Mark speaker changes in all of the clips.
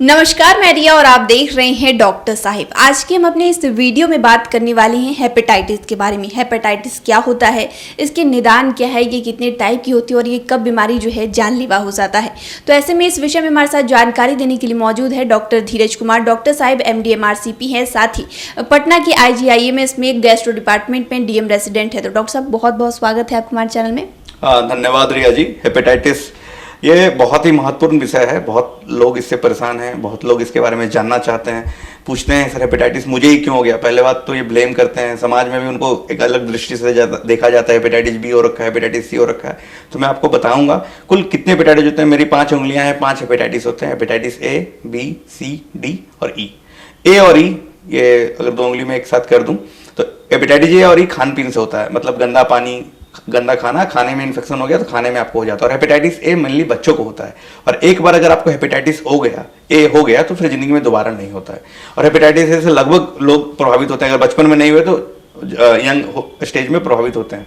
Speaker 1: नमस्कार, मैं रिया और आप देख रहे हैं डॉक्टर साहिब। आज के हम अपने इस वीडियो में बात करने वाले हैं हेपेटाइटिस के बारे में। हेपेटाइटिस क्या होता है, इसके निदान क्या है, ये कितने टाइप की होती है और ये कब बीमारी जो है जानलेवा हो जाता है। तो ऐसे में इस विषय में हमारे साथ जानकारी देने के लिए मौजूद है डॉक्टर धीरज कुमार। डॉक्टर साहिब MD MRCP है, साथ ही पटना की IGIM में गैस्ट्रो डिपार्टमेंट में DM रेसिडेंट है। तो डॉक्टर साहब बहुत बहुत स्वागत है आपको हमारे चैनल में।
Speaker 2: धन्यवाद रिया जी। हेपेटाइटिस ये बहुत ही महत्वपूर्ण विषय है। बहुत लोग इससे परेशान हैं, बहुत लोग इसके बारे में जानना चाहते हैं, पूछते हैं सर हेपेटाइटिस मुझे ही क्यों हो गया। पहले बात तो ये ब्लेम करते हैं, समाज में भी उनको एक अलग दृष्टि से देखा जाता है। हेपेटाइटिस B हो रखा है, हेपेटाइटिस C हो रखा है। तो मैं आपको बताऊंगा कुल कितने हेपेटाइटिस होते हैं। मेरी 5 उंगलियां हैं, 5 हेपेटाइटिस होते हैं। Hepatitis A, B, C, D और E। A और E ये अगर 2 उंगली में एक साथ कर दूं तो हेपेटाइटिस A और E खान पीन से होता है, मतलब गंदा पानी, गंदा खाना, खाने में इन्फेक्शन हो गया तो खाने में आपको हो जाता है। और हेपेटाइटिस A मेनली बच्चों को होता है। और एक बार अगर आपको हेपेटाइटिस A हो गया तो फिर जिंदगी में दोबारा नहीं होता है। और हेपेटाइटिस A से लगभग लोग प्रभावित होते हैं। अगर बचपन में नहीं हुए तो यंग स्टेज में प्रभावित होते हैं।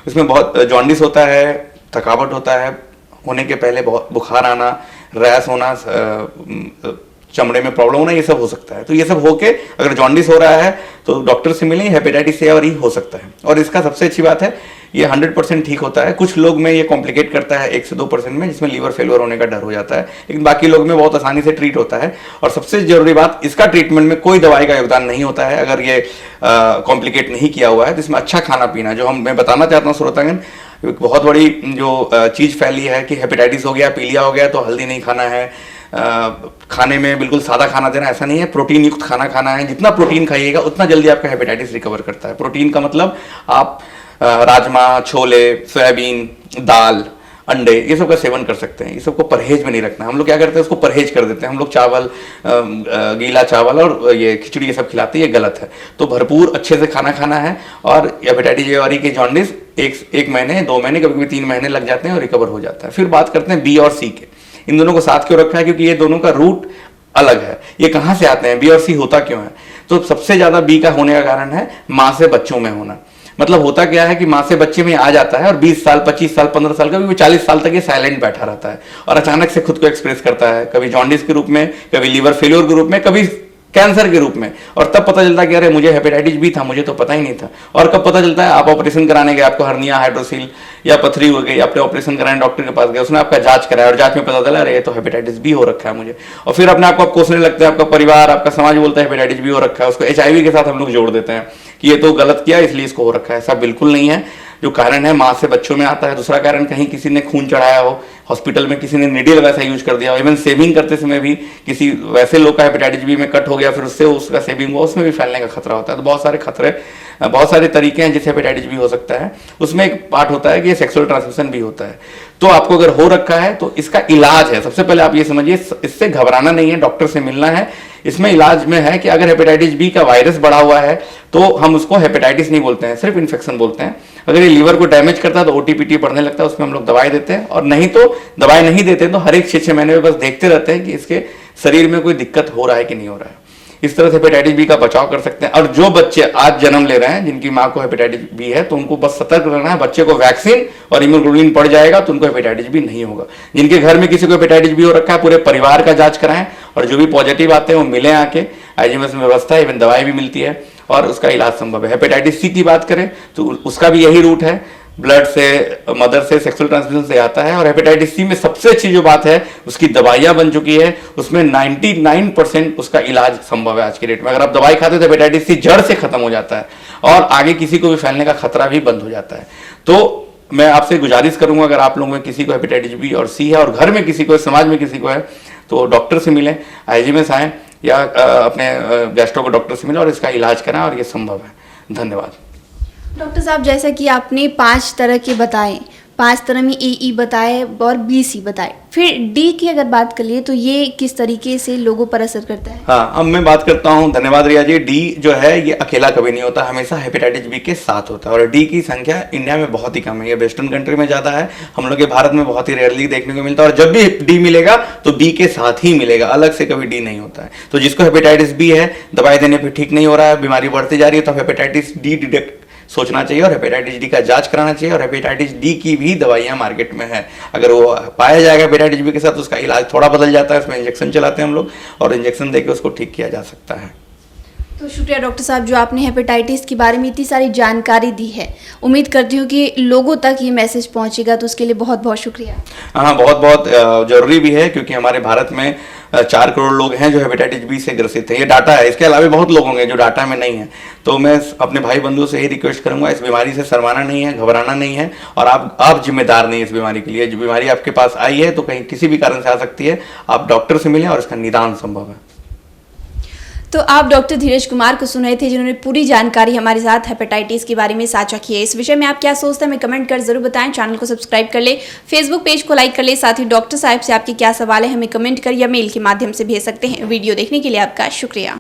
Speaker 2: उसमें बहुत जॉन्डिस होता है, थकावट होता है, होने के पहले बहुत बुखार आना, रैश होना, चमड़े में प्रॉब्लम होना, ये सब हो सकता है। तो ये सब होके अगर जॉन्डिस हो रहा है तो डॉक्टर से मिलें। हेपेटाइटिस A और E हो सकता है। और इसका सबसे अच्छी बात है ये 100% ठीक होता है। कुछ लोग में ये कॉम्प्लिकेट करता है 1 से 2% में, जिसमें लीवर फेलियर होने का डर हो जाता है, लेकिन बाकी लोग में बहुत आसानी से ट्रीट होता है। और सबसे जरूरी बात, इसका ट्रीटमेंट में कोई दवाई का योगदान नहीं होता है। अगर ये कॉम्प्लिकेट नहीं किया हुआ है तो इसमें अच्छा खाना पीना, जो मैं बताना चाहता हूँ श्रोतागण, बहुत बड़ी जो चीज फैली है कि हेपेटाइटिस हो गया, पीलिया हो गया तो हल्दी नहीं खाना है, खाने में बिल्कुल सादा खाना देना, ऐसा नहीं है। प्रोटीन युक्त खाना खाना है। जितना प्रोटीन खाइएगा उतना जल्दी आपका हेपेटाइटिस रिकवर करता है। प्रोटीन का मतलब आप राजमा, छोले, सोयाबीन, दाल, अंडे, ये सब का सेवन कर सकते हैं। ये सब को परहेज में नहीं रखना। हम लोग क्या करते हैं, उसको परहेज कर देते हैं। हम लोग चावल, गीला चावल और ये खिचड़ी ये सब खिलाते हैं, ये गलत है। तो भरपूर अच्छे से खाना खाना है। और हेपेटाइटिस A और E के जॉन्डिस एक महीने, 2 महीने, कभी कभी 3 महीने लग जाते हैं और रिकवर हो जाता है। फिर बात करते हैं B और C के। इन दोनों को साथ क्यों रखा है, क्योंकि ये दोनों का रूट अलग है। ये कहाँ से आते हैं, B और C होता क्यों है? तो सबसे ज्यादा B का होने का कारण है माँ से बच्चों में होना। मतलब होता क्या है कि माँ से बच्चे में आ जाता है और 20 साल, 25 साल, 15 साल, कभी 40 साल तक ये साइलेंट बैठा रहता है और अचानक से खुद को एक्सप्रेस करता है, कभी जॉन्डिस के रूप में, कभी लीवर फेलियर के रूप में, कभी कैंसर के रूप में। और तब पता चलता है कि अरे मुझे हेपेटाइटिस B था, मुझे तो पता ही नहीं था। और कब पता चलता है, आप ऑपरेशन कराने गए, आपको हर्निया, हाइड्रोसील या पथरी हो गई, आपने ऑपरेशन कराने डॉक्टर के पास गए, उसने आपका जांच कराया और जांच में पता चला अरे ये तो हेपेटाइटिस B हो रखा है मुझे। और फिर अपने आपको कोसने लगता है, आपका परिवार, आपका समाज बोलता है हेपेटाइटिस B हो रखा है। उसको HIV के साथ हम लोग जोड़ देते हैं कि ये तो गलत किया इसलिए इसको हो रखा है। ऐसा बिल्कुल नहीं है। जो कारण है माँ से बच्चों में आता है। दूसरा कारण, कहीं किसी ने खून चढ़ाया हो, हॉस्पिटल में किसी ने निडल वैसा यूज कर दिया हो, इवन सेविंग करते समय भी किसी वैसे लोग का हेपेटाइटिस B में कट हो गया, फिर उससे उसका सेविंग हुआ, उसमें भी फैलने का खतरा होता है। तो बहुत सारे खतरे, बहुत सारे तरीके हैं जिससे हेपेटाइटिस B हो सकता है। उसमें एक पार्ट होता है कि सेक्सुअल ट्रांसमिशन भी होता है। तो आपको अगर हो रखा है तो इसका इलाज है। सबसे पहले आप ये समझिए, इससे घबराना नहीं है, डॉक्टर से मिलना है। इसमें इलाज में है कि अगर हेपेटाइटिस B का वायरस बढ़ा हुआ है तो हम उसको हेपेटाइटिस नहीं बोलते हैं, सिर्फ इन्फेक्शन बोलते हैं। अगर ये लीवर को डैमेज करता है तो OTPT बढ़ने लगता है, उसमें हम लोग दवाई देते हैं। और नहीं तो दवाई नहीं देते तो हर एक 6-6 महीने में बस देखते रहते हैं कि इसके शरीर में कोई दिक्कत हो रहा है कि नहीं हो रहा है। इस तरह से हेपेटाइटिस B का बचाव कर सकते हैं। और जो बच्चे आज जन्म ले रहे हैं जिनकी माँ को हेपेटाइटिस B है तो उनको बस सतर्क रहना है। बच्चे को वैक्सीन और इम्यूनोग्लोबुलिन पड़ जाएगा तो उनको हेपेटाइटिस B नहीं होगा। जिनके घर में किसी को हेपेटाइटिस B हो रखा है, पूरे परिवार का जांच कराएं और जो भी पॉजिटिव आते हैं वो मिले आके। IGMS में व्यवस्था है, इवन दवाई भी मिलती है और उसका इलाज संभव है। हेपेटाइटिस C की बात करें तो उसका भी यही रूट है, ब्लड से, मदर से, सेक्सुअल ट्रांसमिशन से आता है। और हेपेटाइटिस C में सबसे अच्छी जो बात है, उसकी दवाइयां बन चुकी है, उसमें 99% उसका इलाज संभव है आज के डेट में। अगर आप दवाई खाते तो हेपेटाइटिस C जड़ से खत्म हो जाता है और आगे किसी को भी फैलने का खतरा भी बंद हो जाता है। तो मैं आपसे गुजारिश करूंगा, अगर आप लोगों में किसी को हेपेटाइटिस B और C है और घर में किसी को, समाज में किसी को है, तो डॉक्टर से मिलें, IGMS आए या अपने गैस्ट्रो को डॉक्टर से मिलें और इसका इलाज कराएं और ये संभव है। धन्यवाद।
Speaker 1: डॉक्टर साहब, जैसा कि आपने 5 तरह के बताए, 5 तरह में AE बताए और BC बताए, फिर D की अगर बात कर लिए तो ये किस तरीके से लोगों पर असर करता है?
Speaker 2: हाँ, अब मैं बात करता हूँ। धन्यवाद रिया जी। D जो है ये अकेला कभी नहीं होता, हमेशा हेपेटाइटिस B के साथ होता है। और D की संख्या इंडिया में बहुत ही कम है, ये वेस्टर्न कंट्री में ज्यादा है, हम लोग के भारत में बहुत ही रेयरली देखने को मिलता है। और जब भी D मिलेगा तो B के साथ ही मिलेगा, अलग से कभी D नहीं होता है। तो जिसको हेपेटाइटिस B है, दवाई देने पर ठीक नहीं हो रहा है, बीमारी बढ़ती जा रही है, तो हेपेटाइटिस D सोचना चाहिए और हेपेटाइटिस डी का जांच कराना चाहिए। और हेपेटाइटिस डी की भी दवाइयाँ मार्केट में है, अगर वो पाया जाएगा हेपेटाइटिस बी के साथ, उसका इलाज थोड़ा बदल जाता है, उसमें इंजेक्शन चलाते हैं हम लोग और इंजेक्शन देकर उसको ठीक किया जा सकता है।
Speaker 1: तो शुक्रिया डॉक्टर साहब, जो आपने हेपेटाइटिस के बारे में इतनी सारी जानकारी दी है। उम्मीद करती हूँ कि लोगों तक ये मैसेज पहुँचेगा, तो उसके लिए बहुत बहुत शुक्रिया।
Speaker 2: हाँ, बहुत बहुत जरूरी भी है, क्योंकि हमारे भारत में 4 करोड़ लोग हैं जो हेपेटाइटिस बी से ग्रसित हैं, ये डाटा है। इसके अलावा बहुत लोग होंगे जो डाटा में नहीं है। तो मैं अपने भाई बंधुओं से यही रिक्वेस्ट करूंगा, इस बीमारी से शर्माना नहीं है, घबराना नहीं है, और आप जिम्मेदार नहीं है इस बीमारी के लिए। जो बीमारी आपके पास आई है तो कहीं किसी भी कारण से आ सकती है, आप डॉक्टर से मिलें और इसका निदान संभव है।
Speaker 1: तो आप डॉक्टर धीरज कुमार को सुन रहे थे, जिन्होंने पूरी जानकारी हमारे साथ हेपेटाइटिस के बारे में साझा की है। इस विषय में आप क्या सोचते हैं हमें कमेंट कर जरूर बताएं। चैनल को सब्सक्राइब कर ले, फेसबुक पेज को लाइक कर ले, साथ ही डॉक्टर साहब से आपके क्या सवाल है हमें कमेंट कर या मेल के माध्यम से भेज सकते हैं। वीडियो देखने के लिए आपका शुक्रिया।